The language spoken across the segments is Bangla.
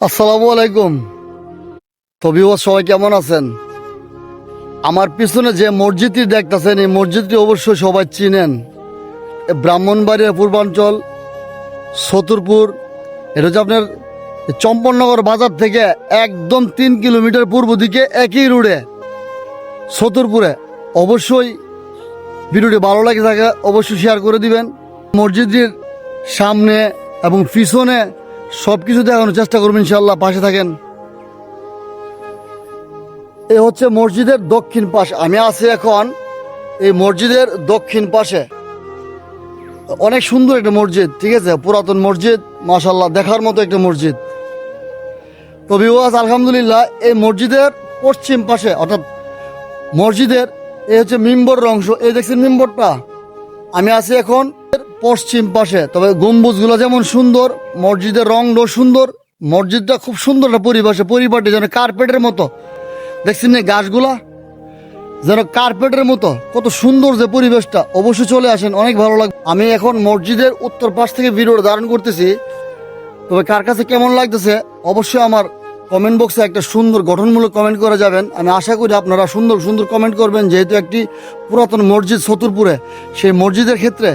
আসসালামু আলাইকুম। তবিও সবাই কেমন আছেন? আমার পিছনে যে মসজিদটি দেখতেছেন, এই মসজিদটি অবশ্যই সবাই চিনেন। ব্রাহ্মণবাড়িয়া পূর্বাঞ্চল ছতরপুর। এটা হচ্ছে আপনার চম্পননগর বাজার থেকে একদম 3 কিলোমিটার পূর্ব দিকে একই রোডে ছতরপুরে। অবশ্যই ভিডিওটি ভালো লাগে থাকে অবশ্যই শেয়ার করে দিবেন। মসজিদটির সামনে এবং পিছনে সব কিছু দেখানোর চেষ্টা করবেন, ইনশাল্লাহ পাশে থাকেন। এ হচ্ছে মসজিদের দক্ষিণ পাশ। আমি আছি এখন এই মসজিদের দক্ষিণ পাশে। অনেক সুন্দর একটা মসজিদ, ঠিক আছে, পুরাতন মসজিদ, মাশাল্লাহ দেখার মতো একটা মসজিদ। তো ভিউয়ার্স, আলহামদুলিল্লাহ এই মসজিদের পশ্চিম পাশে, অর্থাৎ মসজিদের এই হচ্ছে মিম্বরের অংশ। এই দেখছেন মিম্বরটা? আমি আছি এখন পশ্চিম পাশে। তবে গম্বুজগুলো যেমন সুন্দর, মসজিদের রংটাও সুন্দর। মসজিদটা খুব সুন্দর একটা পরিপাটি যেন কার্পেটের মতো। দেখছেন না গাছগুলা যেন কার্পেটের মতো, কত সুন্দর যে পরিবেশটা। অবশ্যই চলে আসেন, অনেক ভালো লাগবে। আমি এখন মসজিদের উত্তর পাশ থেকে ভিডিওটা ধারণ করতেছি। তবে কার কাছে কেমন লাগতেছে অবশ্যই আমার কমেন্ট বক্সে একটা সুন্দর গঠনমূলক কমেন্ট করে যাবেন। আমি আশা করি আপনারা সুন্দর সুন্দর কমেন্ট করবেন, যেহেতু একটি পুরাতন মসজিদ ছতরপুরে। সেই মসজিদের ক্ষেত্রে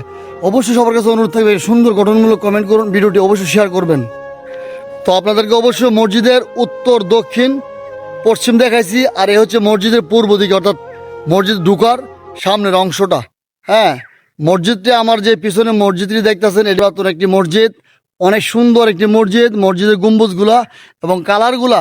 অবশ্যই সবার কাছে অনুরোধ থাকবে সুন্দর গঠনমূলক কমেন্ট করুন, ভিডিওটি অবশ্যই শেয়ার করবেন। তো আপনাদেরকে অবশ্যই মসজিদের উত্তর, দক্ষিণ, পশ্চিম দেখাইছি। আর এ হচ্ছে মসজিদের পূর্ব দিকে, অর্থাৎ মসজিদ ঢুকার সামনের অংশটা। হ্যাঁ, মসজিদটি আমার যে পিছনে মসজিদটি দেখতেছেন, এটা তো একটি মসজিদ, অনেক সুন্দর একটি মসজিদ। মসজিদের গম্বুজগুলা এবং কালারগুলা,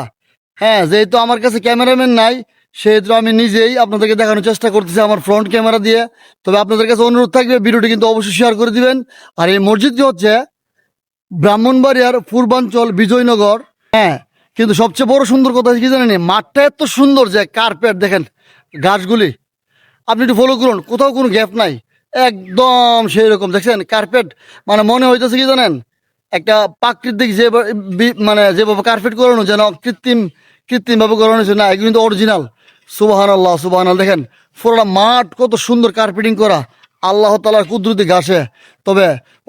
হ্যাঁ, যেহেতু আমার কাছে ক্যামেরাম্যান নাই সেহেতু আমি নিজেই আপনাদেরকে দেখানোর চেষ্টা করতেছি আমার ফ্রন্ট ক্যামেরা দিয়ে। তবে আপনাদের কাছে অনুরোধ থাকবে ভিডিওটি কিন্তু অবশ্যই শেয়ার করে দিবেন। আর এই মসজিদটি হচ্ছে ব্রাহ্মণবাড়িয়ার পূর্বাঞ্চল বিজয়নগর। হ্যাঁ, কিন্তু সবচেয়ে বড় সুন্দর কথা কি জানেন? মাঠটা এত সুন্দর যে কার্পেট দেখেন, গাছগুলি আপনি একটু ফলো করুন, কোথাও কোনো গ্যাপ নাই, একদম সেই রকম দেখছেন কার্পেট। মানে মনে হইতেছে কি জানেন, একটা প্রাকৃতিক যে মানে যেভাবে কার্পেট করানো যেন কৃত্রিমভাবে করানো হয়েছে না, এগুলো কিন্তু অরিজিনাল। সুবহানাল্লাহ সুবহানাল্লাহ, দেখেন পুরোটা মাঠ কত সুন্দর কার্পেটিং করা আল্লাহ তাআলার কুদরতি ঘাসে। তবে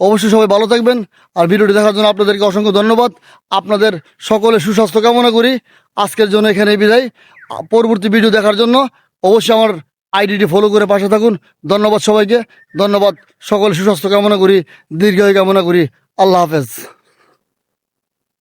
অবশ্যই সবাই ভালো থাকবেন। আর ভিডিওটি দেখার জন্য আপনাদেরকে অসংখ্য ধন্যবাদ। আপনাদের সকলে সুস্বাস্থ্য কামনা করি। আজকের জন্য এখানে বিদায়। পরবর্তী ভিডিও দেখার জন্য অবশ্যই আমার আইডিটি ফলো করে পাশে থাকুন। ধন্যবাদ সবাইকে, ধন্যবাদ। সকলে সুস্বাস্থ্য কামনা করি, দীর্ঘায়ু কামনা করি। আল্লাহ হাফেজ।